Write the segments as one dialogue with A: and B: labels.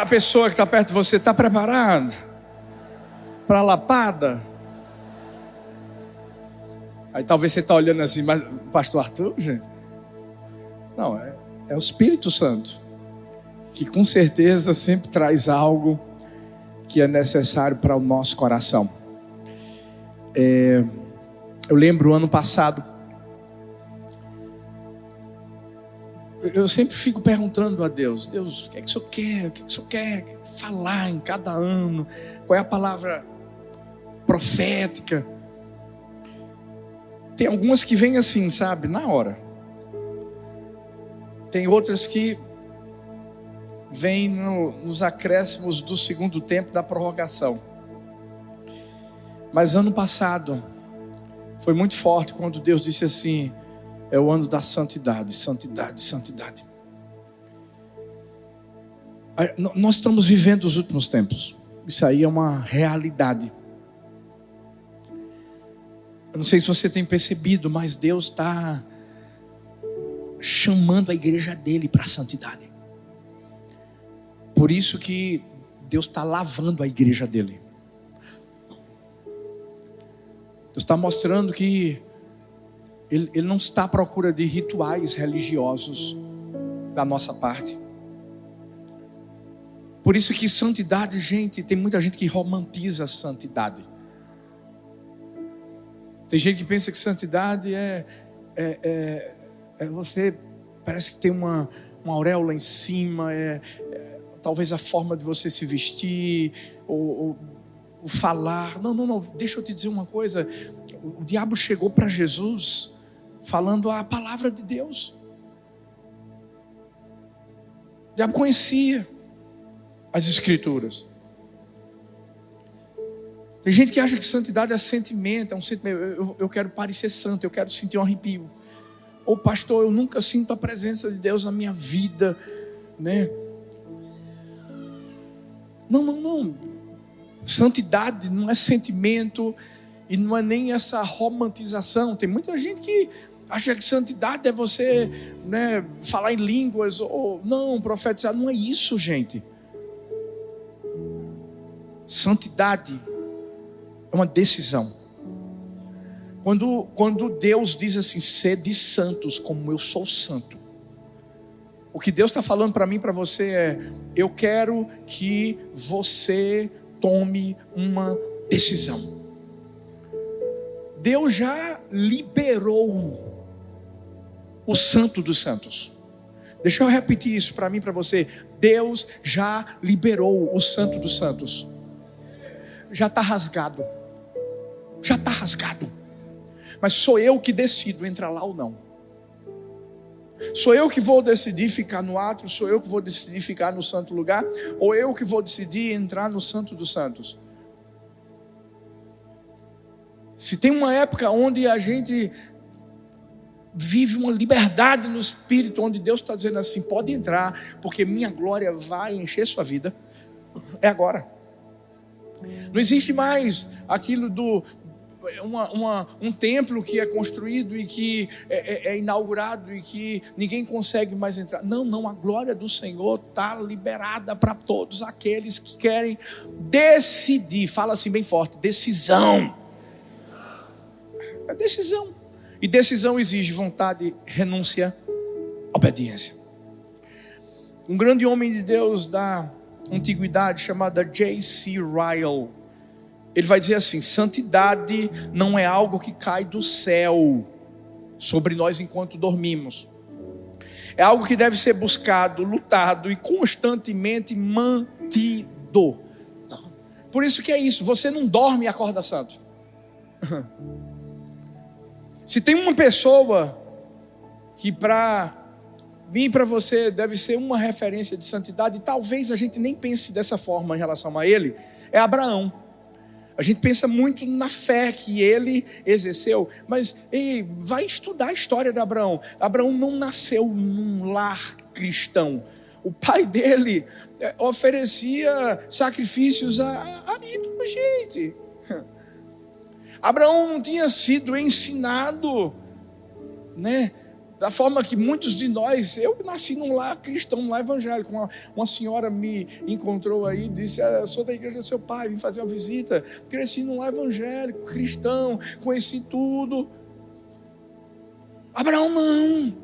A: a pessoa que está perto de você: está preparado para a lapada? Aí talvez você está olhando assim: mas pastor Arthur, gente? Não, é o Espírito Santo, que com certeza sempre traz algo que é necessário para o nosso coração. Eu lembro ano passado, eu sempre fico perguntando a Deus: Deus, o que é que o Senhor quer? O que é que o Senhor quer falar em cada ano? Qual é a palavra profética? Tem algumas que vêm assim, sabe, na hora. Tem outras que vêm nos acréscimos do segundo tempo da prorrogação. Mas ano passado foi muito forte quando Deus disse assim: é o ano da santidade, santidade, santidade. Nós estamos vivendo os últimos tempos. Isso aí é uma realidade. Eu não sei se você tem percebido, mas Deus está chamando a igreja dele para a santidade. Por isso que Deus está lavando a igreja dele. Deus está mostrando que Ele não está à procura de rituais religiosos da nossa parte. Por isso que santidade, gente, tem muita gente que romantiza a santidade. Tem gente que pensa que santidade é você, parece que tem uma auréola em cima, talvez a forma de você se vestir, ou o falar. Não, deixa eu te dizer uma coisa. O diabo chegou para Jesus falando a palavra de Deus. O diabo conhecia as Escrituras. Tem gente que acha que santidade é sentimento, é um sentimento. Eu quero parecer santo, eu quero sentir um arrepio. Ou pastor, eu nunca sinto a presença de Deus na minha vida, né? Não. Santidade não é sentimento e não é nem essa romantização. Tem muita gente que acha que santidade é você, né, falar em línguas ou não, profetizar. Não é isso, gente. Santidade é uma decisão. Quando Deus diz assim: sede santos como eu sou santo, o que Deus está falando para mim e para você é: eu quero que você tome uma decisão. Deus já liberou o Santo dos Santos. Deixa eu repetir isso para mim e para você. Deus já liberou o Santo dos Santos. Já está rasgado. Já está rasgado. Mas sou eu que decido entrar lá ou não. Sou eu que vou decidir ficar no átrio, sou eu que vou decidir ficar no santo lugar, ou eu que vou decidir entrar no Santo dos Santos. Se tem uma época onde a gente vive uma liberdade no Espírito, onde Deus está dizendo assim: pode entrar, porque minha glória vai encher sua vida, é agora. Não existe mais aquilo do um templo que é construído e que é inaugurado e que ninguém consegue mais entrar. Não, a glória do Senhor está liberada para todos aqueles que querem decidir. Fala assim bem forte: decisão. É decisão. E decisão exige vontade, renúncia, obediência. Um grande homem de Deus da antiguidade chamado J.C. Ryle, ele vai dizer assim: santidade não é algo que cai do céu sobre nós enquanto dormimos. É algo que deve ser buscado, lutado e constantemente mantido. Por isso que é isso, você não dorme e acorda santo. Se tem uma pessoa que para mim e para você deve ser uma referência de santidade, e talvez a gente nem pense dessa forma em relação a ele, é Abraão. A gente pensa muito na fé que ele exerceu, mas vai estudar a história de Abraão. Abraão não nasceu num lar cristão. O pai dele oferecia sacrifícios a ídolos, gente. Abraão não tinha sido ensinado, né, Da forma que muitos de nós, eu nasci num lar cristão, num lar evangélico. Uma senhora me encontrou aí e disse: eu sou da igreja do seu pai, vim fazer uma visita. Cresci num lar evangélico, cristão, conheci tudo. Abraão não.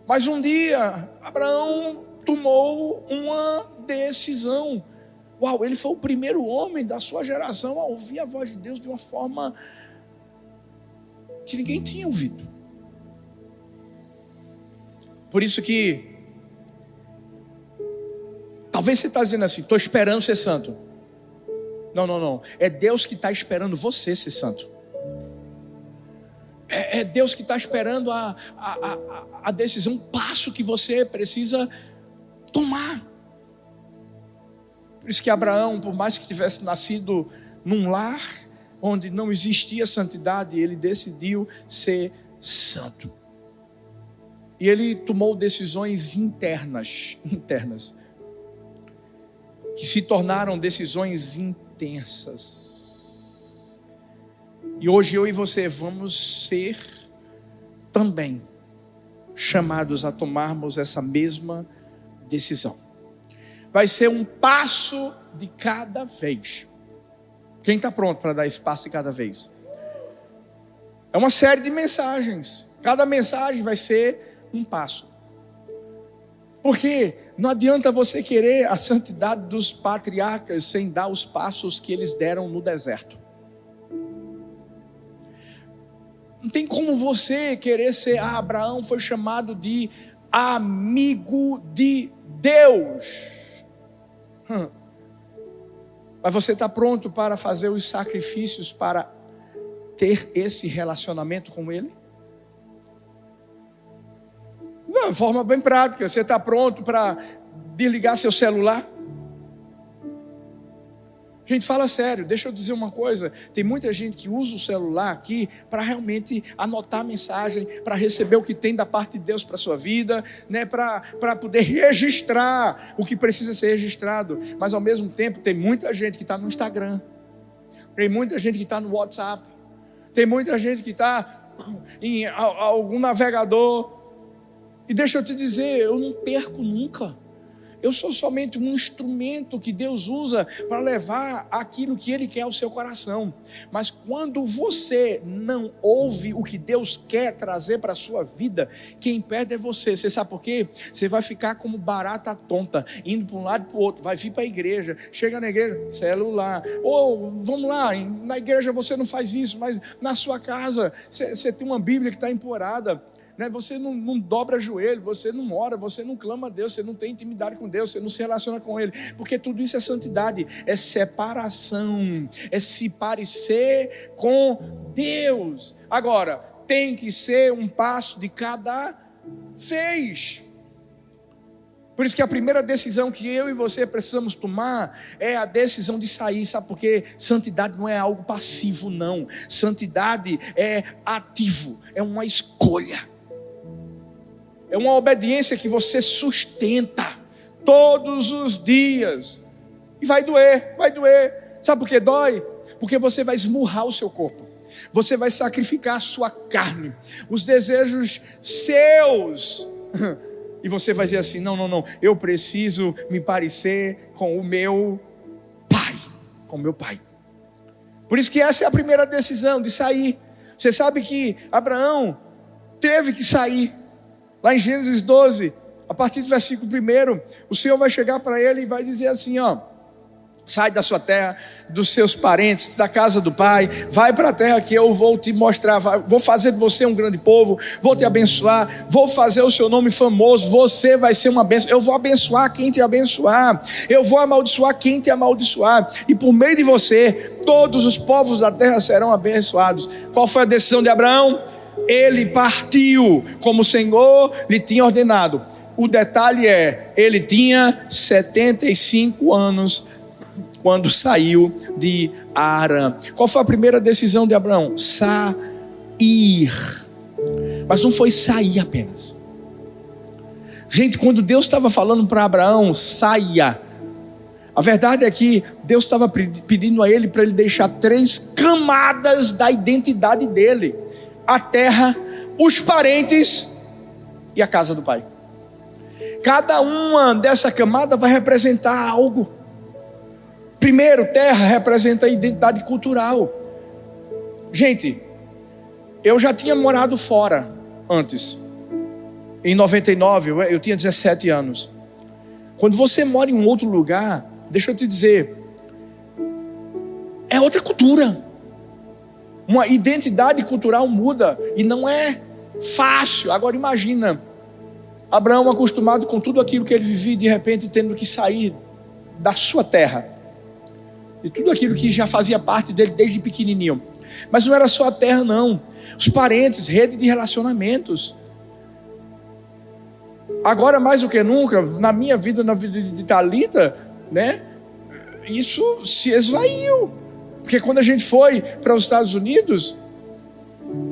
A: Mas um dia, Abraão tomou uma decisão. Uau, ele foi o primeiro homem da sua geração a ouvir a voz de Deus de uma forma que ninguém tinha ouvido. Por isso que talvez você está dizendo assim: estou esperando ser santo. Não. É Deus que está esperando você ser santo. É Deus que está esperando a decisão, um passo que você precisa tomar. Por isso que Abraão, por mais que tivesse nascido num lar onde não existia santidade, ele decidiu ser santo. E ele tomou decisões internas, que se tornaram decisões intensas. E hoje eu e você vamos ser também chamados a tomarmos essa mesma decisão. Vai ser um passo de cada vez. Quem está pronto para dar esse passo de cada vez? É uma série de mensagens. Cada mensagem vai ser um passo. Porque não adianta você querer a santidade dos patriarcas sem dar os passos que eles deram no deserto. Não tem como você querer ser... Abraão foi chamado de amigo de Deus. Mas você está pronto para fazer os sacrifícios para ter esse relacionamento com Ele? Não, de forma bem prática. Você está pronto para desligar seu celular? Gente, fala sério, deixa eu dizer uma coisa. Tem muita gente que usa o celular aqui para realmente anotar a mensagem, para receber o que tem da parte de Deus para a sua vida, né? Para poder registrar o que precisa ser registrado. Mas ao mesmo tempo tem muita gente que está no Instagram, tem muita gente que está no WhatsApp, tem muita gente que está em algum navegador. E deixa eu te dizer, eu não perco nunca. Eu sou somente um instrumento que Deus usa para levar aquilo que Ele quer ao seu coração. Mas quando você não ouve o que Deus quer trazer para a sua vida, quem perde é você. Você sabe por quê? Você vai ficar como barata tonta, indo para um lado e para o outro. Vai vir para a igreja, chega na igreja, celular. Ou vamos lá, na igreja você não faz isso, mas na sua casa você tem uma Bíblia que está empoeirada. Você não dobra joelho, você não ora, você não clama a Deus, você não tem intimidade com Deus, você não se relaciona com Ele, porque tudo isso é santidade, é separação, é se parecer com Deus. Agora, tem que ser um passo de cada vez. Por isso que a primeira decisão que eu e você precisamos tomar é a decisão de sair. Sabe por quê? Santidade não é algo passivo, não. Santidade é ativo, é uma escolha. É uma obediência que você sustenta todos os dias. E vai doer. Sabe por que dói? Porque você vai esmurrar o seu corpo. Você vai sacrificar a sua carne, os desejos seus. E você vai dizer assim: não, eu preciso me parecer com o meu pai. Com o meu pai. Por isso que essa é a primeira decisão, de sair. Você sabe que Abraão teve que sair. Lá em Gênesis 12, a partir do versículo 1, o Senhor vai chegar para ele e vai dizer assim: sai da sua terra, dos seus parentes, da casa do pai, vai para a terra que eu vou te mostrar, vou fazer de você um grande povo, vou te abençoar, vou fazer o seu nome famoso, você vai ser uma bênção, eu vou abençoar quem te abençoar, eu vou amaldiçoar quem te amaldiçoar, e por meio de você, todos os povos da terra serão abençoados. Qual foi a decisão de Abraão? Ele partiu como o Senhor lhe tinha ordenado. O detalhe é, ele tinha 75 anos quando saiu de Arã. Qual foi a primeira decisão de Abraão? Sair. Mas não foi sair apenas. Gente, quando Deus estava falando para Abraão, saia, a verdade é que Deus estava pedindo a ele para ele deixar 3 camadas da identidade dele: a terra, os parentes e a casa do pai. Cada uma dessa camada vai representar algo. Primeiro, terra representa a identidade cultural. Gente, eu já tinha morado fora antes. Em 99, eu tinha 17 anos. Quando você mora em um outro lugar, deixa eu te dizer, é outra cultura. Uma identidade cultural muda e não é fácil. Agora imagina, Abraão acostumado com tudo aquilo que ele vivia, de repente tendo que sair da sua terra, de tudo aquilo que já fazia parte dele desde pequenininho. Mas não era só a terra não, os parentes, rede de relacionamentos. Agora mais do que nunca, na minha vida, na vida de Thalita, né, isso se esvaiu. Porque quando a gente foi para os Estados Unidos,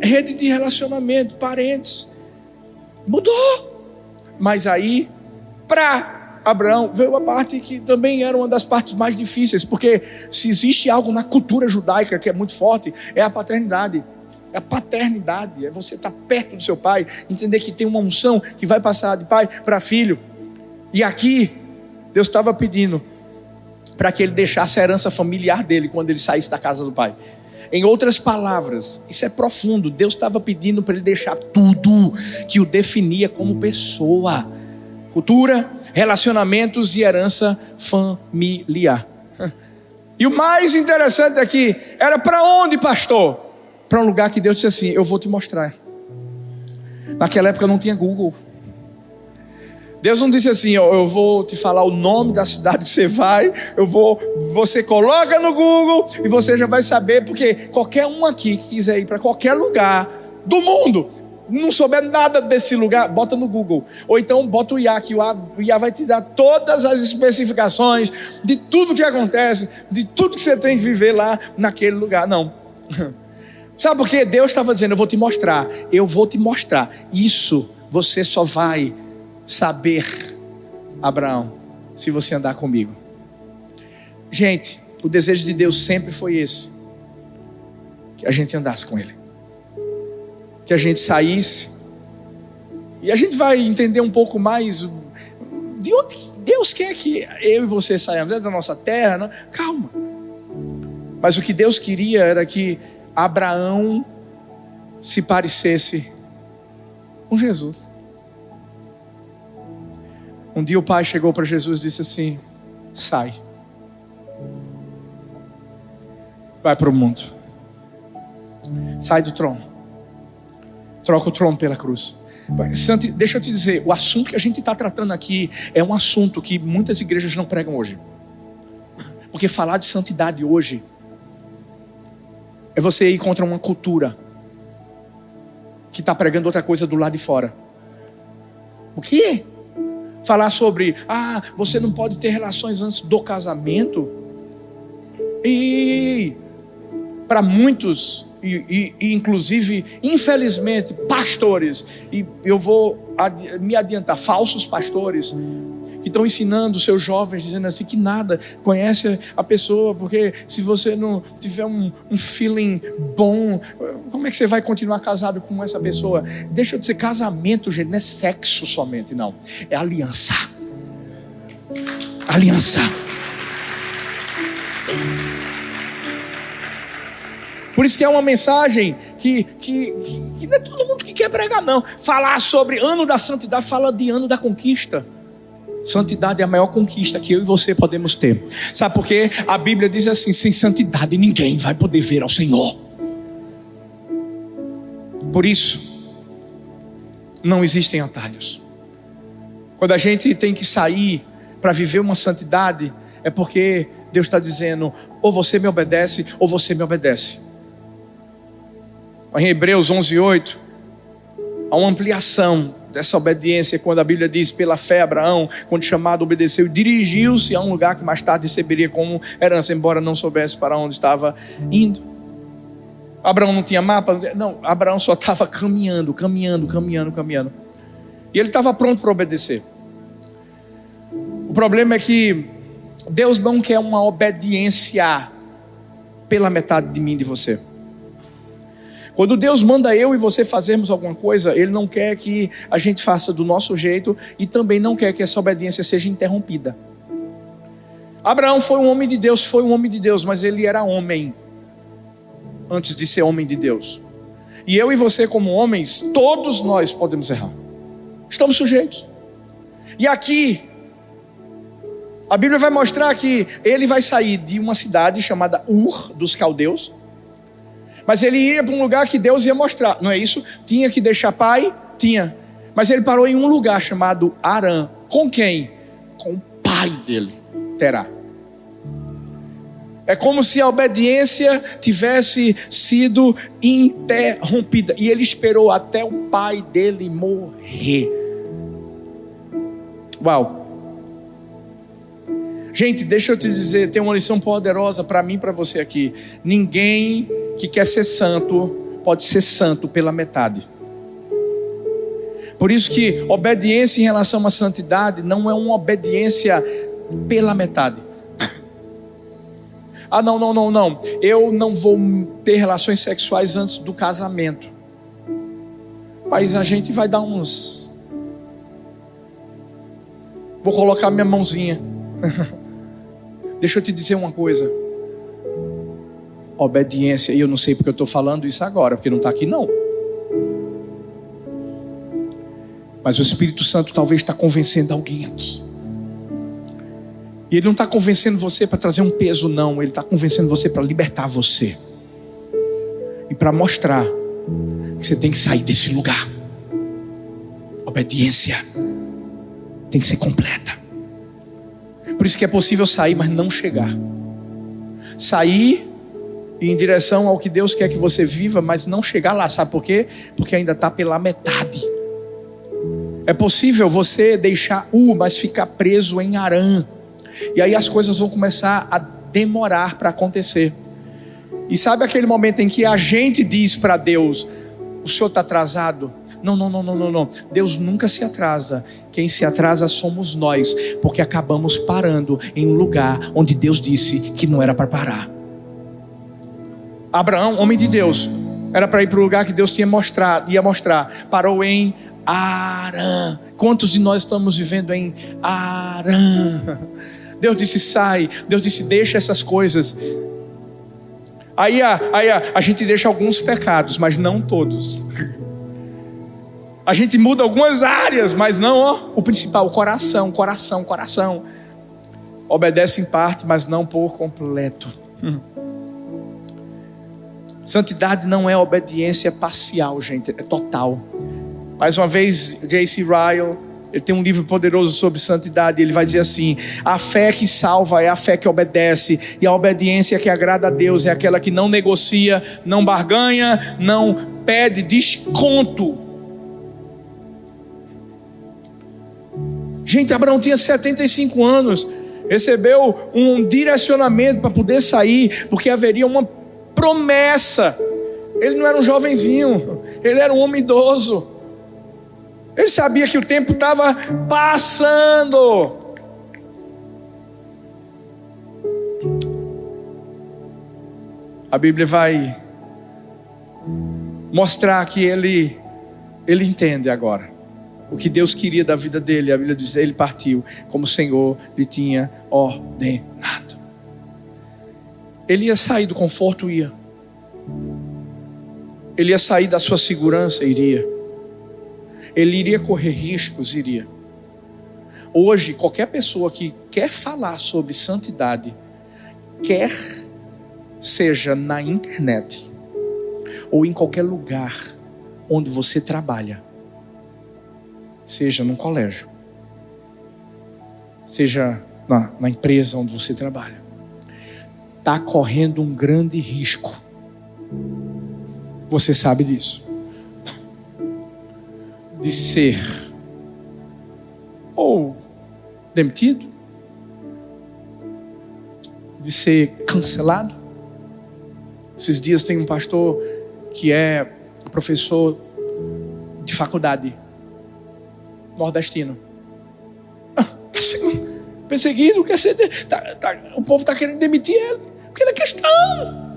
A: rede de relacionamento, parentes, mudou. Mas aí, para Abraão, veio a parte que também era uma das partes mais difíceis. Porque se existe algo na cultura judaica que é muito forte, é a paternidade. É a paternidade, é você estar perto do seu pai, entender que tem uma unção que vai passar de pai para filho. E aqui, Deus estava pedindo para que ele deixasse a herança familiar dele quando ele saísse da casa do pai. Em outras palavras, isso é profundo. Deus estava pedindo para ele deixar tudo que o definia como pessoa: cultura, relacionamentos e herança familiar. E o mais interessante aqui era para onde, pastor? Para um lugar que Deus disse assim: eu vou te mostrar. Naquela época não tinha Google. Deus não disse assim: eu vou te falar o nome da cidade que você vai, você coloca no Google e você já vai saber, porque qualquer um aqui que quiser ir para qualquer lugar do mundo, não souber nada desse lugar, bota no Google. Ou então bota o IA, que o IA vai te dar todas as especificações de tudo que acontece, de tudo que você tem que viver lá naquele lugar. Não. Sabe por quê? Deus estava dizendo: eu vou te mostrar. Isso você só vai saber, Abraão, se você andar comigo. Gente, o desejo de Deus sempre foi esse: que a gente andasse com Ele, que a gente saísse. E a gente vai entender um pouco mais de onde Deus quer que eu e você saiamos. É da nossa terra, não? Calma. Mas o que Deus queria era que Abraão se parecesse com Jesus. Um dia o pai chegou para Jesus e disse assim: sai, vai para o mundo, sai do trono, troca o trono pela cruz. Deixa eu te dizer, o assunto que a gente está tratando aqui é um assunto que muitas igrejas não pregam hoje. Porque falar de santidade hoje é você ir contra uma cultura que está pregando outra coisa do lado de fora. O quê? Falar sobre, você não pode ter relações antes do casamento. E para muitos, e inclusive, infelizmente, pastores, e eu vou me adiantar, falsos pastores, que estão ensinando os seus jovens, dizendo assim, que nada, conhece a pessoa, porque se você não tiver um feeling bom, como é que você vai continuar casado com essa pessoa? Deixa eu dizer, casamento, gente, não é sexo somente, não, é aliança. Aliança. Por isso que é uma mensagem que não é todo mundo que quer pregar, não. Falar sobre ano da santidade, fala de ano da conquista. Santidade é a maior conquista que eu e você podemos ter. Sabe por quê? A Bíblia diz assim: sem santidade ninguém vai poder ver ao Senhor. Por isso, não existem atalhos. Quando a gente tem que sair para viver uma santidade, é porque Deus está dizendo: ou você me obedece, ou você me obedece. Em Hebreus 11:8, há uma ampliação dessa obediência, quando a Bíblia diz: pela fé Abraão, quando chamado, obedeceu e dirigiu-se a um lugar que mais tarde receberia como herança, embora não soubesse para onde estava indo. Abraão não tinha mapa? Não, Abraão só estava caminhando. E ele estava pronto para obedecer. O problema é que Deus não quer uma obediência pela metade de mim e de você. Quando Deus manda eu e você fazermos alguma coisa, Ele não quer que a gente faça do nosso jeito e também não quer que essa obediência seja interrompida. Abraão foi um homem de Deus, mas ele era homem antes de ser homem de Deus. E eu e você como homens, todos nós podemos errar. Estamos sujeitos. E aqui, a Bíblia vai mostrar que ele vai sair de uma cidade chamada Ur dos Caldeus. Mas ele ia para um lugar que Deus ia mostrar, não é isso? Tinha que deixar pai? Tinha. Mas ele parou em um lugar chamado Harã. Com quem? Com o pai dele, Terá. É como se a obediência tivesse sido interrompida. E ele esperou até o pai dele morrer. Uau. Gente, deixa eu te dizer, tem uma lição poderosa para mim e para você aqui. Ninguém que quer ser santo pode ser santo pela metade. Por isso que obediência em relação à santidade não é uma obediência pela metade. Ah, não. Eu não vou ter relações sexuais antes do casamento. Mas a gente vai dar uns... Vou colocar minha mãozinha. Deixa eu te dizer uma coisa. Obediência, e eu não sei porque eu estou falando isso agora, porque não está aqui não. Mas o Espírito Santo talvez está convencendo alguém aqui. E Ele não está convencendo você para trazer um peso, não. Ele está convencendo você para libertar você. E para mostrar que você tem que sair desse lugar. Obediência tem que ser completa. Por isso que é possível sair, mas não chegar. Sair em direção ao que Deus quer que você viva, mas não chegar lá. Sabe por quê? Porque ainda está pela metade. É possível você deixar mas ficar preso em Harã. E aí as coisas vão começar a demorar para acontecer. E sabe aquele momento em que a gente diz para Deus: o Senhor está atrasado? Não. Deus nunca se atrasa. Quem se atrasa somos nós, porque acabamos parando em um lugar onde Deus disse que não era para parar. Abraão, homem de Deus, era para ir para o lugar que Deus ia mostrar. Parou em Harã. Quantos de nós estamos vivendo em Harã? Deus disse sai. Deus disse deixa essas coisas. Aí a gente deixa alguns pecados, mas não todos. A gente muda algumas áreas, mas não o principal, o coração. Obedece em parte, mas não por completo. Santidade não é obediência parcial, gente, é total. Mais uma vez, J.C. Ryle, ele tem um livro poderoso sobre santidade. Ele vai dizer assim: a fé que salva é a fé que obedece, e a obediência que agrada a Deus é aquela que não negocia, não barganha, não pede desconto. Gente, Abraão tinha 75 anos, recebeu um direcionamento para poder sair, porque haveria uma promessa. Ele não era um jovenzinho, ele era um homem idoso. Ele sabia que o tempo estava passando. A Bíblia vai mostrar que ele entende agora o que Deus queria da vida dele. A Bíblia diz: ele partiu como o Senhor lhe tinha ordenado. Ele ia sair do conforto, ia. Ele ia sair da sua segurança, iria. Ele iria correr riscos, iria. Hoje, qualquer pessoa que quer falar sobre santidade, quer seja na internet ou em qualquer lugar onde você trabalha, seja num colégio, seja na empresa onde você trabalha, está correndo um grande risco. Você sabe disso. De ser ou demitido, de ser cancelado. Esses dias tem um pastor que é professor de faculdade, nordestino. Está sendo perseguido, quer ser, o povo está querendo demitir ele, porque ele é cristão.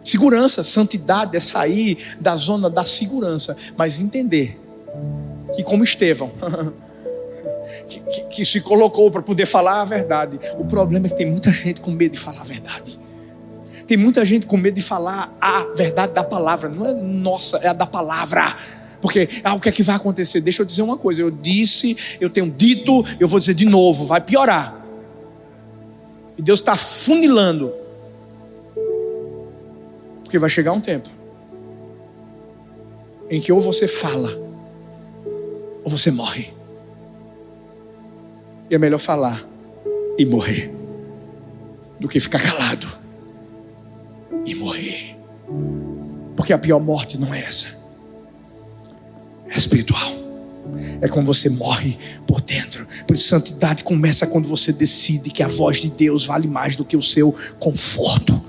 A: Segurança, santidade é sair da zona da segurança, mas entender que, como Estevão, que se colocou para poder falar a verdade. O problema é que tem muita gente com medo de falar a verdade. Tem muita gente com medo de falar a verdade da palavra. Não é nossa, é a da palavra. Porque, o que é que vai acontecer? Deixa eu dizer uma coisa. Eu disse, eu tenho dito, eu vou dizer de novo. Vai piorar. E Deus está funilando. Porque vai chegar um tempo em que ou você fala, ou você morre. E é melhor falar e morrer do que ficar calado e morrer. Porque a pior morte não é essa. É espiritual. É quando você morre por dentro. Por isso santidade começa quando você decide que a voz de Deus vale mais do que o seu conforto.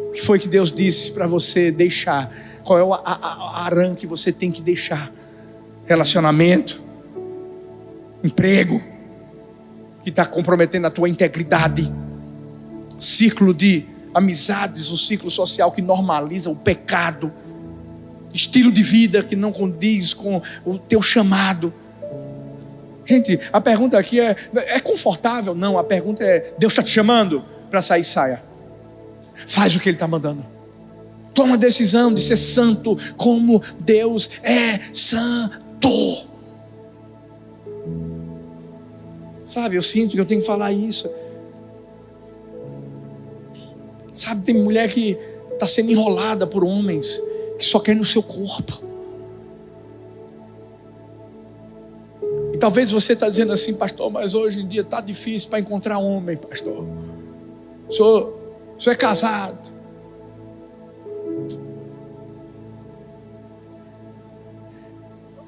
A: O que foi que Deus disse para você deixar? Qual é o arame que você tem que deixar? Relacionamento, emprego, que está comprometendo a tua integridade, círculo de amizades, o círculo social que normaliza o pecado, estilo de vida que não condiz com o teu chamado. Gente, a pergunta aqui é confortável? Não, a pergunta é: Deus está te chamando para sair, saia. Faz o que Ele está mandando. Toma a decisão de ser santo como Deus é santo. Sabe, eu sinto que eu tenho que falar isso. Sabe, tem mulher que está sendo enrolada por homens que só querem o seu corpo. E talvez você está dizendo assim: pastor, mas hoje em dia está difícil para encontrar homem, pastor. O senhor é casado.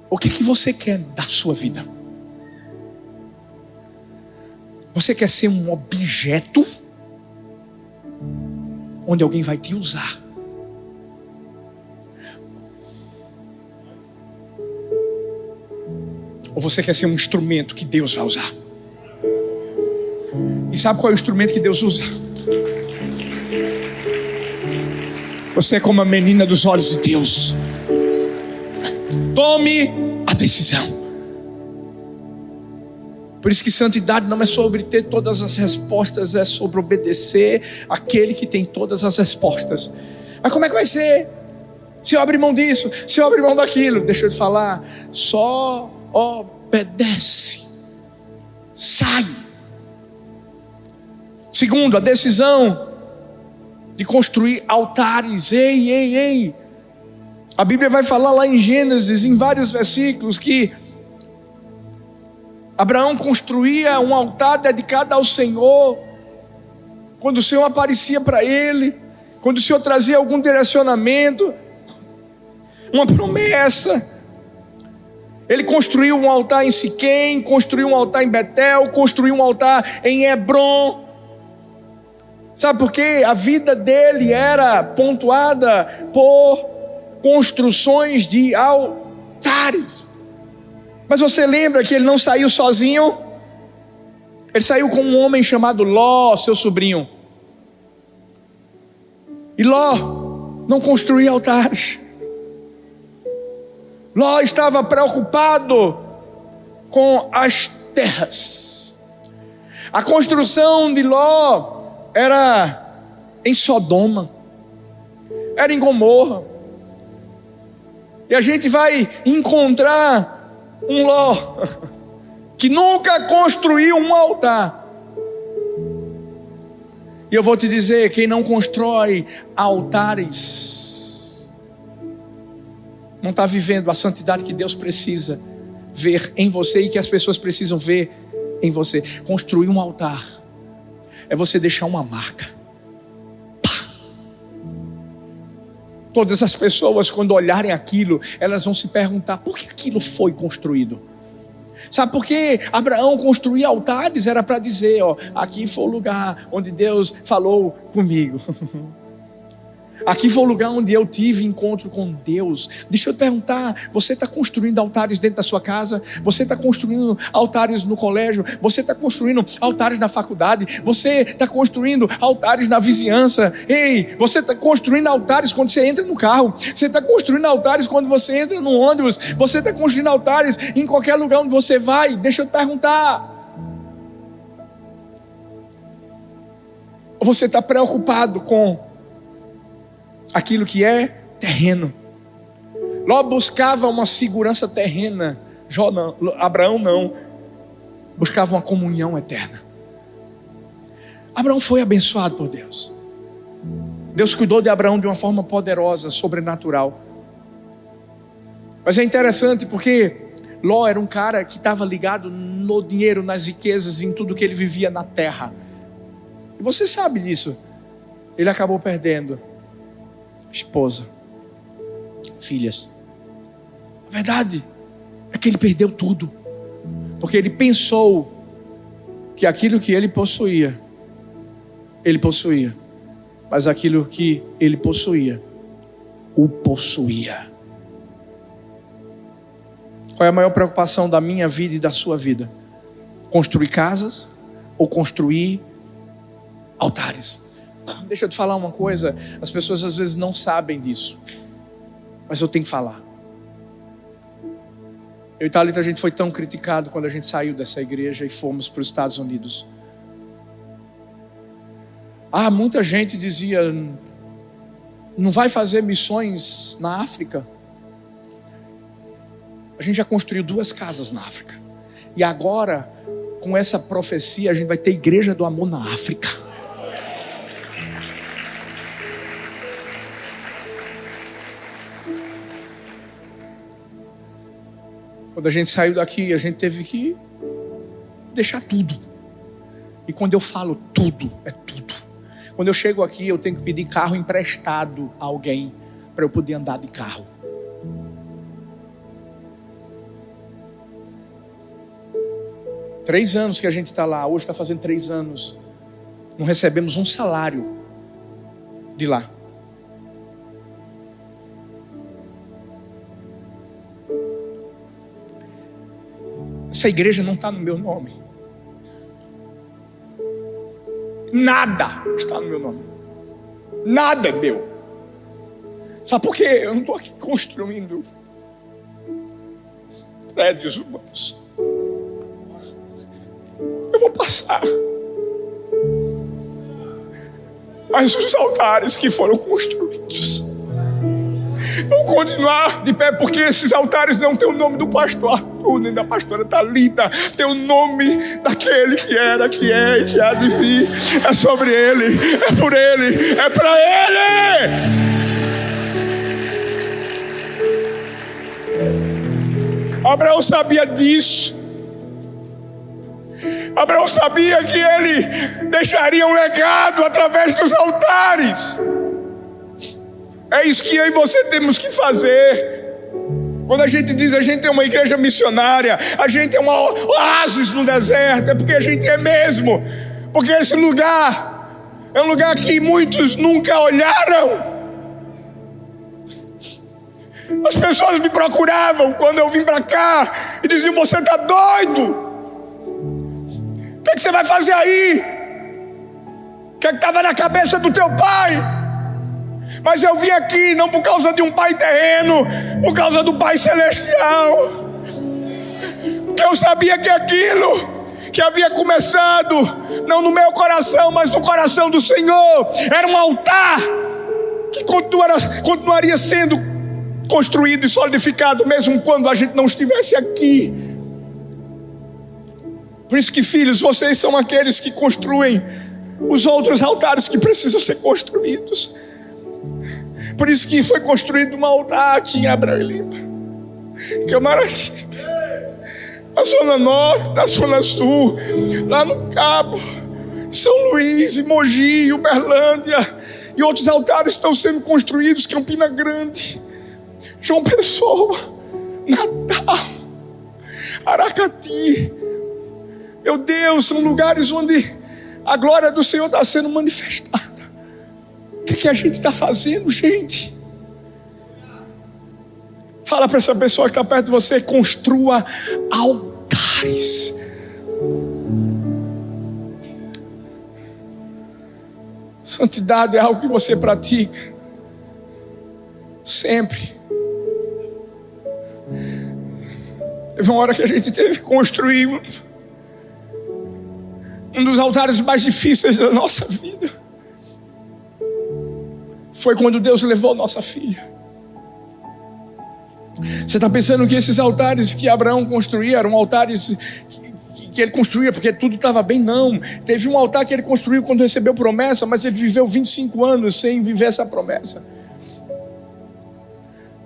A: O que você quer da sua vida? Você quer ser um objeto onde alguém vai te usar? Ou você quer ser um instrumento que Deus vai usar? E sabe qual é o instrumento que Deus usa? Você é como a menina dos olhos de Deus. Tome a decisão. Por isso que santidade não é sobre ter todas as respostas, é sobre obedecer aquele que tem todas as respostas. Mas como é que vai ser? Se eu abrir mão disso, se eu abrir mão daquilo, deixa eu te falar, só obedece. Sai. Segundo, a decisão de construir altares. Ei. A Bíblia vai falar lá em Gênesis, em vários versículos, que Abraão construía um altar dedicado ao Senhor. Quando o Senhor aparecia para ele, quando o Senhor trazia algum direcionamento, uma promessa, ele construiu um altar em Siquém, construiu um altar em Betel, construiu um altar em Hebrom. Sabe por quê? A vida dele era pontuada por construções de altares. Mas você lembra que ele não saiu sozinho? Ele saiu com um homem chamado Ló, seu sobrinho. E Ló não construía altares. Ló estava preocupado com as terras. A construção de Ló era em Sodoma, era em Gomorra. E a gente vai encontrar um Ló que nunca construiu um altar. E eu vou te dizer, quem não constrói altares não está vivendo a santidade que Deus precisa ver em você e que as pessoas precisam ver em você. Construir um altar é você deixar uma marca. Todas as pessoas, quando olharem aquilo, elas vão se perguntar: por que aquilo foi construído? Sabe por que Abraão construía altares? Era para dizer: aqui foi o lugar onde Deus falou comigo. Aqui foi o lugar onde eu tive encontro com Deus. Deixa eu te perguntar, você está construindo altares dentro da sua casa? Você está construindo altares no colégio? Você está construindo altares na faculdade? Você está construindo altares na vizinhança? Ei, você está construindo altares quando você entra no carro? Você está construindo altares quando você entra no ônibus? Você está construindo altares em qualquer lugar onde você vai? Deixa eu te perguntar. Ou você está preocupado com aquilo que é terreno? Ló buscava uma segurança terrena. Abraão não. Buscava uma comunhão eterna. Abraão foi abençoado por Deus. Deus cuidou de Abraão de uma forma poderosa, sobrenatural. Mas é interessante porque Ló era um cara que estava ligado no dinheiro, nas riquezas, em tudo que ele vivia na terra. E você sabe disso. Ele acabou perdendo esposa, filhas. A verdade é que ele perdeu tudo, porque ele pensou que aquilo que ele possuía, mas aquilo que ele possuía, o possuía. Qual é a maior preocupação da minha vida e da sua vida? Construir casas ou construir altares? Deixa eu te falar uma coisa, as pessoas às vezes não sabem disso, mas eu tenho que falar. Eu e Thalita, a gente foi tão criticado quando a gente saiu dessa igreja e fomos para os Estados Unidos. Muita gente dizia, não vai fazer missões na África? A gente já construiu 2 casas na África, e agora com essa profecia a gente vai ter igreja do amor na África. Quando a gente saiu daqui, a gente teve que deixar tudo. E quando eu falo tudo, é tudo. Quando eu chego aqui, eu tenho que pedir carro emprestado a alguém para eu poder andar de carro. Três anos que a gente está lá, hoje está fazendo 3 anos. Não recebemos um salário de lá. Essa igreja não está no meu nome. Nada está no meu nome. Nada é meu. Sabe por quê? Eu não estou aqui construindo prédios urbanos. Eu vou passar. Mas os altares que foram construídos vão continuar de pé, porque esses altares não tem o nome do pastor Arthur, nem da pastora Thalita, tem o nome daquele que era, que é e que há de vir. É sobre ele, é por ele, é para ele. Abraão sabia disso. Abraão sabia que ele deixaria um legado através dos altares. É isso que eu e você temos que fazer. Quando a gente diz a gente é uma igreja missionária, a gente é uma oásis no deserto, é porque a gente é mesmo. Porque esse lugar é um lugar que muitos nunca olharam. As pessoas me procuravam quando eu vim para cá e diziam: você está doido? O que você vai fazer aí? O que estava na cabeça do teu pai? Mas eu vim aqui não por causa de um pai terreno, por causa do pai celestial. Porque eu sabia que aquilo que havia começado, não no meu coração, mas no coração do Senhor, era um altar que continuaria sendo construído e solidificado, mesmo quando a gente não estivesse aqui. Por isso que, filhos, vocês são aqueles que construem os outros altares que precisam ser construídos. Por isso que foi construído um altar aqui em Abraão Lima, Camaragibe, na Zona Norte, na Zona Sul, lá no Cabo, São Luís, Mogi, Uberlândia, e outros altares estão sendo construídos, Campina Grande, João Pessoa, Natal, Aracati. Meu Deus, são lugares onde a glória do Senhor está sendo manifestada. que a gente está fazendo, gente? Fala para essa pessoa que está perto de você: construa altares. Santidade é algo que você pratica sempre. Teve uma hora que a gente teve que construir um dos altares mais difíceis da nossa vida. Foi quando Deus levou nossa filha. Você está pensando que esses altares que Abraão construía eram altares que ele construía porque tudo estava bem? Não. Teve um altar que ele construiu quando recebeu promessa, mas ele viveu 25 anos sem viver essa promessa.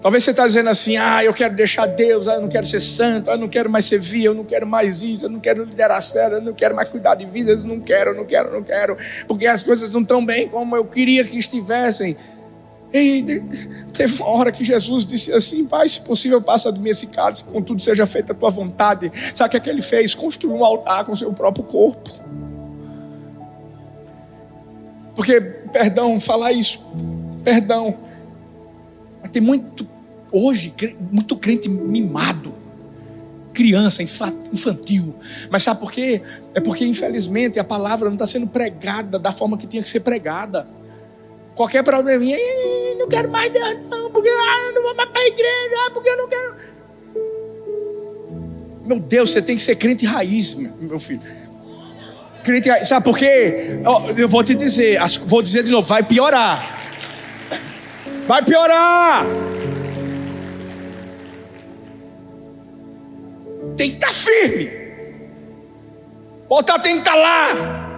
A: Talvez você está dizendo assim: eu quero deixar Deus, eu não quero ser santo, eu não quero mais servir, eu não quero mais isso, eu não quero liderar sério, eu não quero mais cuidar de vidas, não quero, porque as coisas não estão bem como eu queria que estivessem. E teve uma hora que Jesus disse assim: Pai, se possível, passa de mim esse cálice, contudo seja feita a tua vontade. Sabe o que ele fez? Construiu um altar com o seu próprio corpo. Porque, falar isso, mas tem hoje, muito crente mimado, criança, infantil. Mas sabe por quê? É porque infelizmente a palavra não está sendo pregada da forma que tinha que ser pregada. Qualquer probleminha: não quero mais Deus não, porque eu não vou mais para a igreja, porque eu não quero. Meu Deus, você tem que ser crente raiz, meu filho. Crente raiz. Sabe por quê? Eu vou te dizer, vou dizer de novo: vai piorar. Vai piorar. Tem que estar firme. O altar tem que estar lá,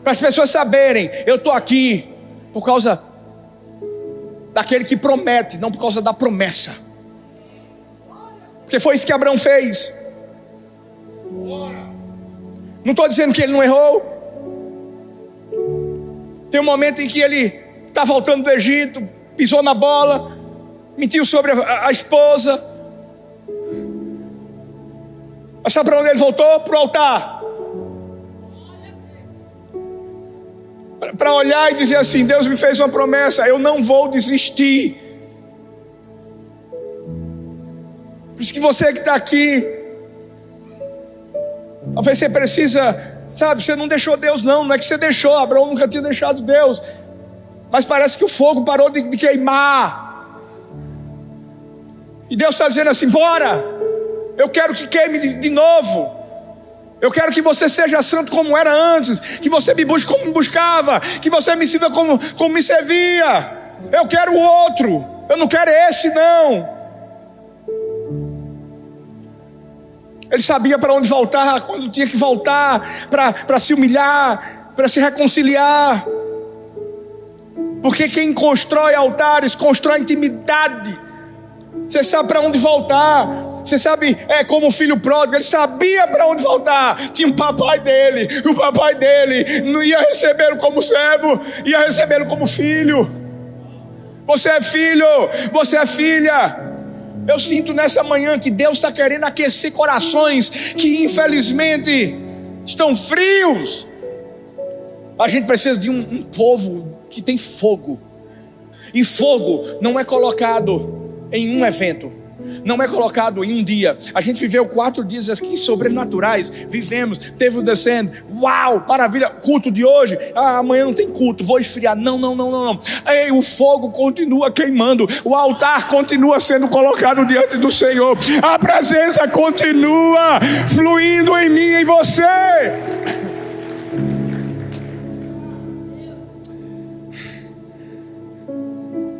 A: para as pessoas saberem: eu estou aqui por causa daquele que promete, não por causa da promessa. Porque foi isso que Abraão fez. Não estou dizendo que ele não errou. Tem um momento em que ele está voltando do Egito, pisou na bola, mentiu sobre a esposa. Mas sabe para onde ele voltou? Para o altar. Para olhar e dizer assim: Deus me fez uma promessa, eu não vou desistir. Por isso que você que está aqui, talvez você precisa, você não deixou Deus, não é que você deixou. Abraão nunca tinha deixado Deus, mas parece que o fogo parou de queimar, e Deus está dizendo assim: bora, eu quero que queime de novo. Eu quero que você seja santo como era antes, que você me busque como me buscava, que você me sirva como me servia. Eu quero o outro, eu não quero esse não. Ele sabia para onde voltar, quando tinha que voltar, para se humilhar, para se reconciliar. Porque quem constrói altares, constrói intimidade. Você sabe para onde voltar. Você sabe, como o filho pródigo, ele sabia para onde voltar. Tinha um papai dele, e o papai dele não ia recebê-lo como servo, ia recebê-lo como filho. Você é filho, você é filha. Eu sinto nessa manhã que Deus está querendo aquecer corações que infelizmente estão frios. A gente precisa de um povo que tem fogo. E fogo não é colocado em um evento, não é colocado em um dia. A gente viveu 4 dias aqui sobrenaturais. Vivemos, teve o descendo. Uau, maravilha, culto de hoje. Amanhã não tem culto, vou esfriar. Não. Ei, o fogo continua queimando. O altar continua sendo colocado diante do Senhor. A presença continua fluindo em mim e em você.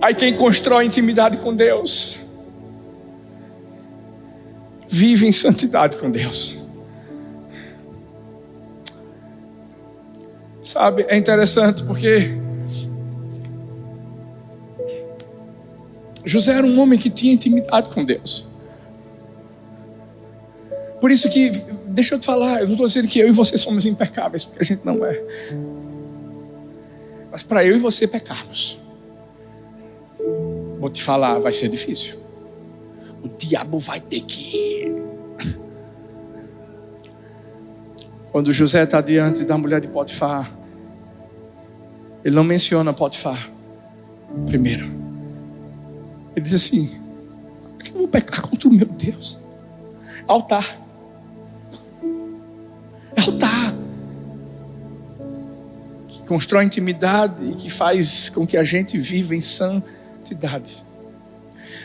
A: Aí quem constrói intimidade com Deus vive em santidade com Deus. Sabe, é interessante porque José era um homem que tinha intimidade com Deus. Por isso que, deixa eu te falar, eu não estou dizendo que eu e você somos impecáveis, porque a gente não é. Mas para eu e você pecarmos, vou te falar, vai ser difícil. O diabo vai ter que ir. Quando José está diante da mulher de Potifar, ele não menciona Potifar. primeiro. Ele diz assim: como é que eu vou pecar contra o meu Deus? Altar. É altar. Que constrói intimidade e que faz com que a gente viva em santidade.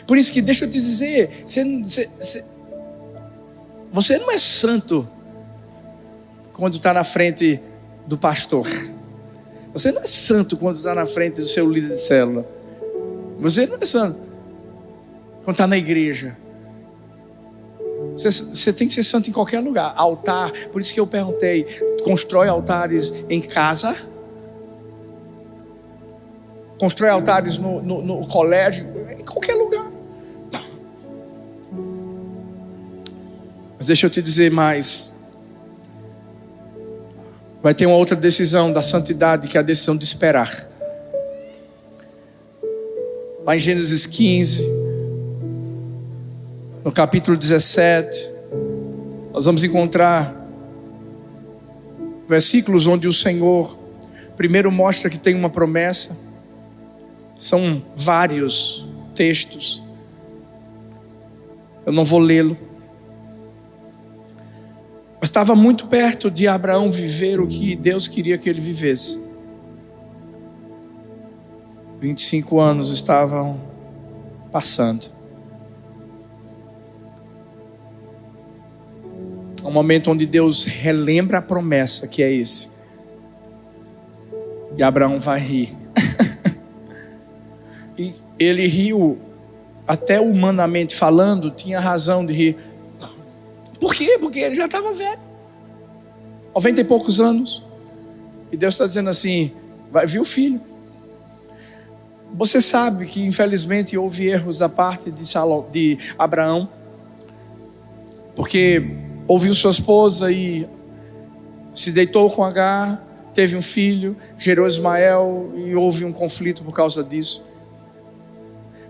A: Por isso que, deixa eu te dizer, você não é santo quando está na frente do pastor. Você não é santo quando está na frente do seu líder de célula. Você não é santo quando está na igreja. Você tem que ser santo em qualquer lugar. Altar, por isso que eu perguntei: constrói altares em casa? Constrói altares no colégio? Em qualquer lugar. Mas deixa eu te dizer mais. Vai ter uma outra decisão da santidade, que é a decisão de esperar. Lá em Gênesis 15, no capítulo 17, nós vamos encontrar versículos onde o Senhor primeiro mostra que tem uma promessa. São vários textos. Eu não vou lê-lo. Mas estava muito perto de Abraão viver o que Deus queria que ele vivesse. 25 anos estavam passando. É um momento onde Deus relembra a promessa, que é esse. E Abraão vai rir. E ele riu, até humanamente falando, tinha razão de rir. Por quê? Porque ele já estava velho, 90 e poucos anos. E Deus está dizendo assim: vai vir o filho. Você sabe que infelizmente houve erros da parte de Abraão, porque ouviu sua esposa e se deitou com Agar, teve um filho, gerou Ismael, e houve um conflito por causa disso.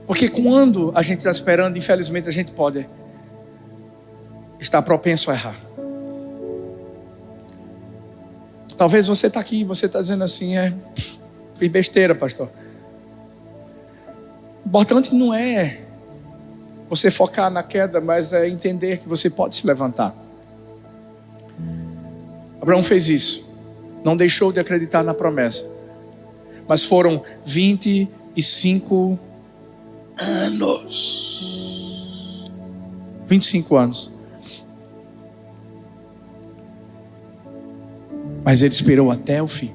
A: Porque quando a gente está esperando, infelizmente a gente pode estar propenso a errar. Talvez você está aqui e você está dizendo assim: fiz besteira, pastor. O importante não é você focar na queda, mas é entender que você pode se levantar. Abraão fez isso. Não deixou de acreditar na promessa. Mas foram 25 anos. 25 anos. Mas ele esperou até o fim.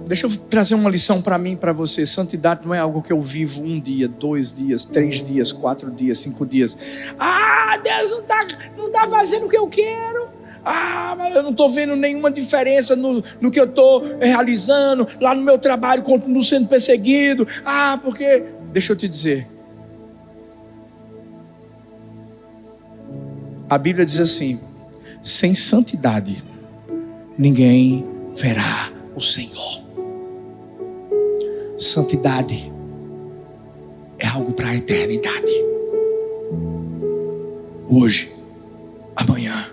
A: Deixa eu trazer uma lição para mim e para você. Santidade não é algo que eu vivo 1 dia, 2 dias, 3 dias, 4 dias, 5 dias. Deus não está fazendo o que eu quero. Mas eu não estou vendo nenhuma diferença no que eu estou realizando. Lá no meu trabalho continuo sendo perseguido. Porque... Deixa eu te dizer. A Bíblia diz assim: sem santidade ninguém verá o Senhor. Santidade é algo para a eternidade. Hoje, amanhã,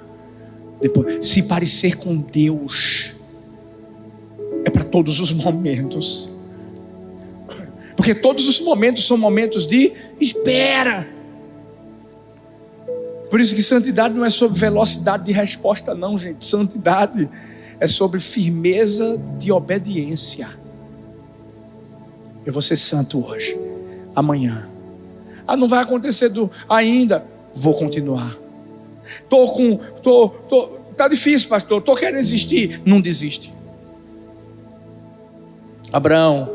A: depois. Se parecer com Deus é para todos os momentos, porque todos os momentos são momentos de espera. Por isso que santidade não é sobre velocidade de resposta, não, gente. Santidade é sobre firmeza de obediência. Eu vou ser santo hoje, amanhã. Não vai acontecer ainda. Vou continuar. Tá difícil, pastor. Tô querendo desistir. Não desiste. Abraão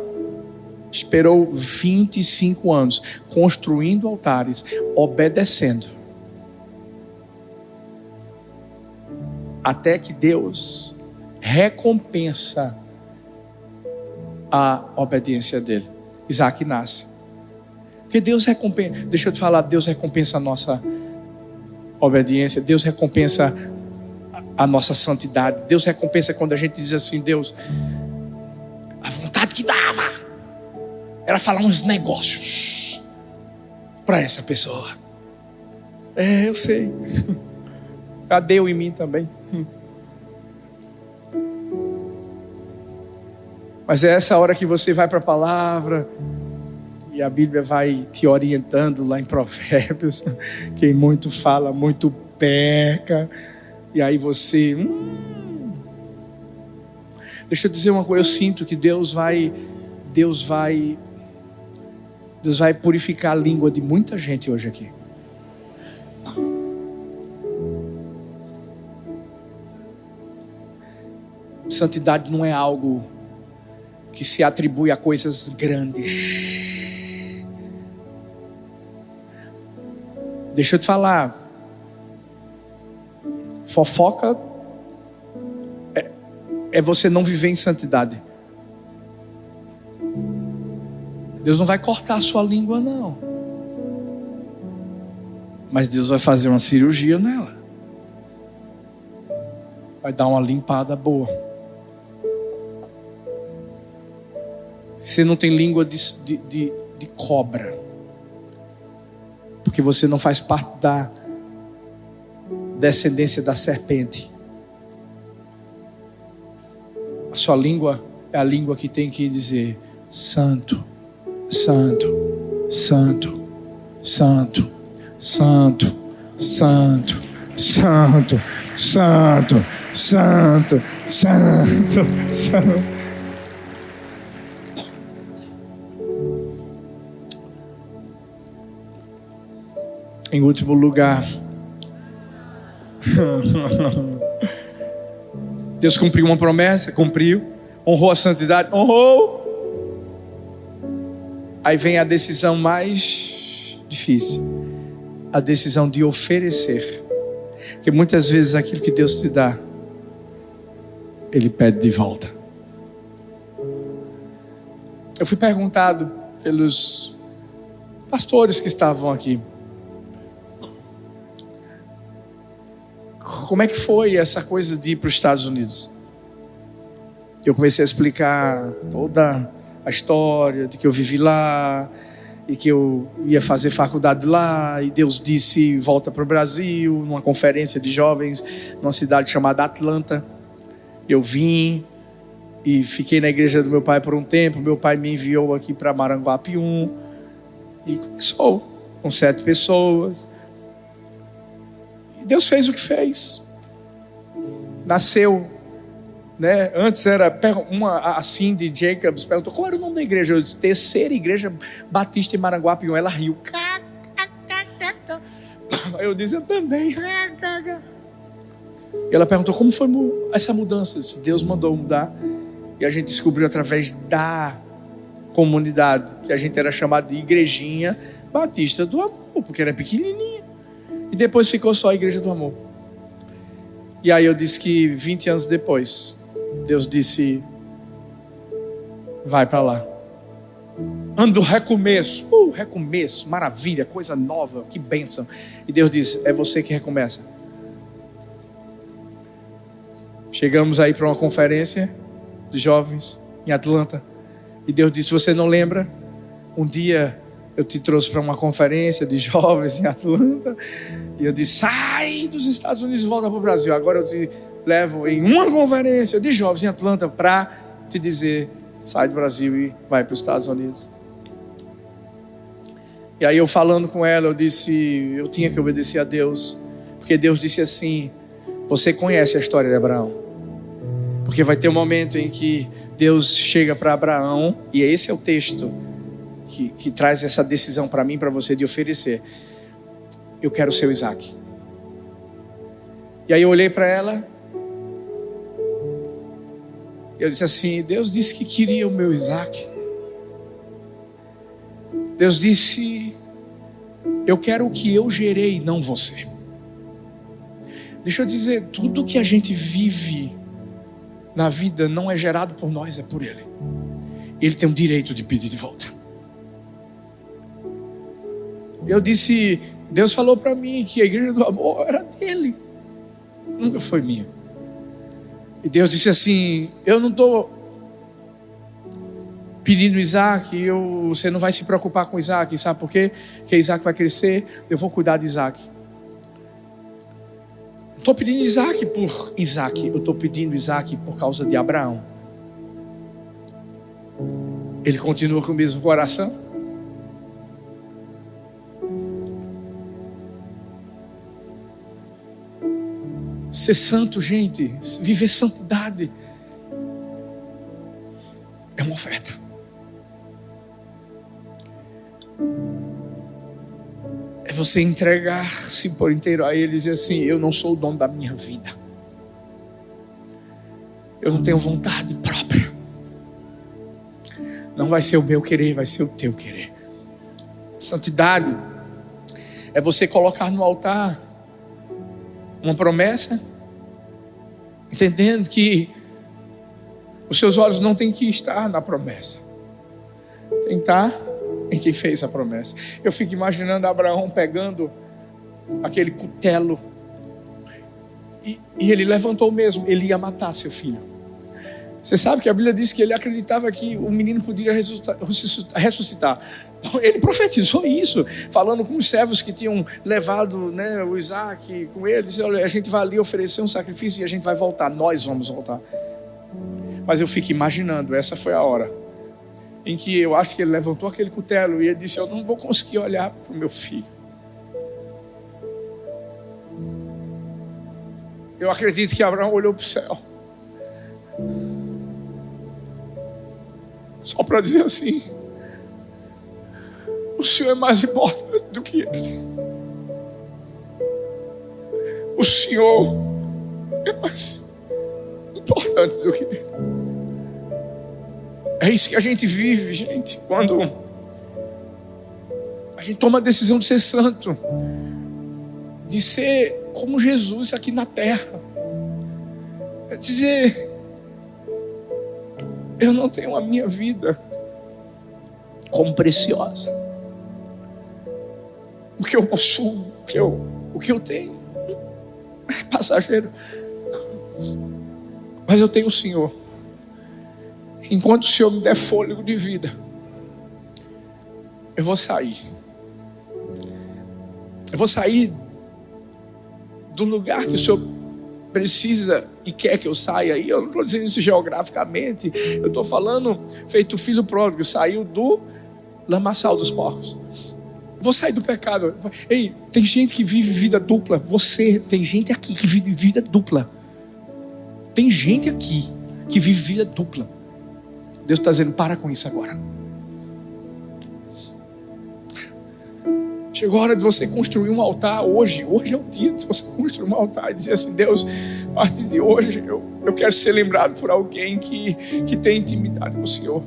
A: esperou 25 anos, construindo altares, obedecendo, até que Deus recompensa a obediência dele. Isaac nasce. Porque Deus recompensa, deixa eu te falar, Deus recompensa a nossa obediência, Deus recompensa a nossa santidade, Deus recompensa quando a gente diz assim: Deus, a vontade que dava era falar uns negócios para essa pessoa. Eu sei. Já deu em mim também. Mas é essa hora que você vai para a palavra e a Bíblia vai te orientando lá em Provérbios. Quem muito fala, muito peca. E aí você... Deixa eu dizer uma coisa, eu sinto que Deus vai purificar a língua de muita gente hoje aqui. Santidade não é algo que se atribui a coisas grandes. Deixa eu te falar. Fofoca é você não viver em santidade. Deus não vai cortar a sua língua, não. Mas Deus vai fazer uma cirurgia nela. Vai dar uma limpada boa. Você não tem língua de cobra. Porque você não faz parte da descendência da serpente. A sua língua é a língua que tem que dizer: santo, santo, santo, santo, santo, santo, santo, santo, santo, santo, santo. Em último lugar, Deus cumpriu uma promessa, cumpriu. Honrou a santidade, honrou. Aí vem a decisão mais difícil, a decisão de oferecer. Porque muitas vezes aquilo que Deus te dá, Ele pede de volta. Eu fui perguntado pelos pastores que estavam aqui: como é que foi essa coisa de ir para os Estados Unidos? Eu comecei a explicar toda a história de que eu vivi lá e que eu ia fazer faculdade lá, e Deus disse: volta para o Brasil, numa conferência de jovens numa cidade chamada Atlanta. Eu vim e fiquei na igreja do meu pai por um tempo. Meu pai me enviou aqui para Maranguapium e começou com 7 pessoas. Deus fez o que fez. Nasceu, né? Antes era a Cindy Jacobs perguntou qual era o nome da igreja. Eu disse: Terceira Igreja Batista em Maranguapium. Ela riu. Eu disse: eu também. E ela perguntou como foi essa mudança. Eu disse: Deus mandou mudar. E a gente descobriu através da comunidade que a gente era chamado de Igrejinha Batista do Amor, porque era pequenininha. E depois ficou só a Igreja do Amor. E aí eu disse que 20 anos depois, Deus disse: vai para lá. Ano do recomeço. Recomeço, maravilha, coisa nova, que bênção. E Deus disse: é você que recomeça. Chegamos aí para uma conferência de jovens em Atlanta. E Deus disse: você não lembra? Um dia eu te trouxe para uma conferência de jovens em Atlanta. E eu disse: sai dos Estados Unidos e volta para o Brasil. Agora eu te levo em uma conferência de jovens em Atlanta para te dizer: sai do Brasil e vai para os Estados Unidos. E aí eu falando com ela, eu disse: eu tinha que obedecer a Deus. Porque Deus disse assim: você conhece a história de Abraão. Porque vai ter um momento em que Deus chega para Abraão, e esse é o texto que traz essa decisão para mim, para você, de oferecer. Eu quero o seu Isaac. E aí eu olhei para ela, e eu disse assim: Deus disse que queria o meu Isaac. Deus disse: eu quero o que eu gerei, não você. Deixa eu dizer, tudo que a gente vive na vida não é gerado por nós, é por Ele. Ele tem o direito de pedir de volta. Eu disse: Deus falou para mim que a Igreja do Amor era dele, nunca foi minha. E Deus disse assim: eu não estou pedindo Isaac, você não vai se preocupar com Isaac. Sabe por quê? Porque Isaac vai crescer, eu vou cuidar de Isaac. Não estou pedindo Isaac por Isaac, eu estou pedindo Isaac por causa de Abraão. Ele continua com o mesmo coração? Ser santo, gente, viver santidade é uma oferta. É você entregar-se por inteiro a Ele e dizer assim: eu não sou o dono da minha vida. Eu não tenho vontade própria. Não vai ser o meu querer, vai ser o teu querer. Santidade é você colocar no altar uma promessa, entendendo que os seus olhos não têm que estar na promessa, tem que estar em quem fez a promessa. Eu fico imaginando Abraão pegando aquele cutelo e ele levantou mesmo, ele ia matar seu filho. Você sabe que a Bíblia diz que ele acreditava que o menino poderia ressuscitar. Ele profetizou isso, falando com os servos que tinham levado, né, o Isaac com eles. Olha, a gente vai ali oferecer um sacrifício e a gente vai voltar, nós vamos voltar. Mas eu fico imaginando, essa foi a hora em que eu acho que ele levantou aquele cutelo e ele disse: eu não vou conseguir olhar para o meu filho. Eu acredito que Abraão olhou para o céu, só para dizer assim: o Senhor é mais importante do que ele. O Senhor é mais importante do que ele. É isso que a gente vive, gente, quando a gente toma a decisão de ser santo, de ser como Jesus aqui na terra. É dizer: eu não tenho a minha vida como preciosa. O que eu possuo, o que eu tenho é passageiro. Mas eu tenho o Senhor. Enquanto o Senhor me der fôlego de vida, eu vou sair. Eu vou sair do lugar que o Senhor precisa e quer que eu saia. E eu não estou dizendo isso geograficamente. Eu estou falando feito o filho pródigo, saiu do lamaçal dos porcos. Vou sair do pecado. Ei, tem gente que vive vida dupla. Tem gente aqui que vive vida dupla. Tem gente aqui que vive vida dupla. Deus está dizendo: para com isso agora. Chegou a hora de você construir um altar hoje. Hoje é o dia de você construir um altar e dizer assim: Deus, a partir de hoje eu quero ser lembrado por alguém que tem intimidade com o Senhor.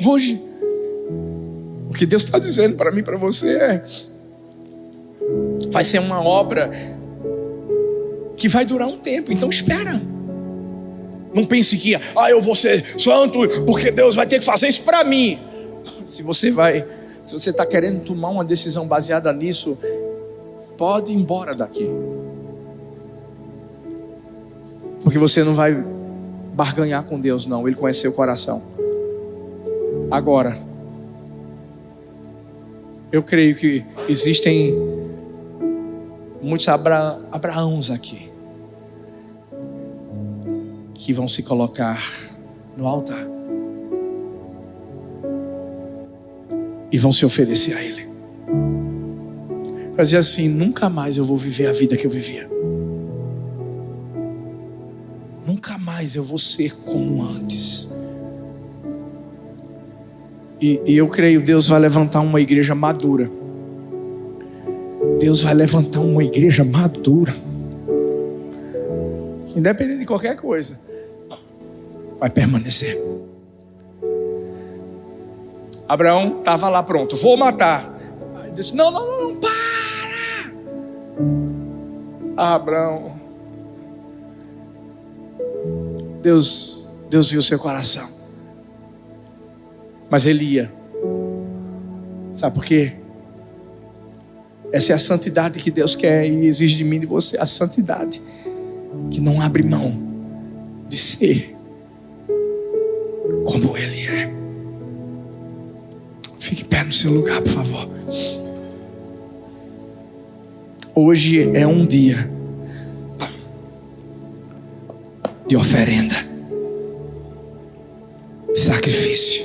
A: Hoje, o que Deus está dizendo para mim e para você vai ser uma obra que vai durar um tempo. Então espera. Não pense que eu vou ser santo porque Deus vai ter que fazer isso para mim. Se você está querendo tomar uma decisão baseada nisso, pode ir embora daqui. Porque você não vai barganhar com Deus, não. Ele conhece seu coração. Agora, eu creio que existem muitos Abraãos aqui que vão se colocar no altar e vão se oferecer a Ele. Fazer assim: nunca mais eu vou viver a vida que eu vivia. Nunca mais eu vou ser como antes. E eu creio, Deus vai levantar uma igreja madura. Deus vai levantar uma igreja madura. Independente de qualquer coisa, vai permanecer. Abraão estava lá pronto: vou matar. Aí Deus disse: não, para. Abraão, Deus viu o seu coração. Mas ele ia. Sabe por quê? Essa é a santidade que Deus quer e exige de mim e de você. A santidade que não abre mão de ser como Ele é. Fique em pé no seu lugar, por favor. Hoje é um dia de oferenda, de sacrifício. sacrifício.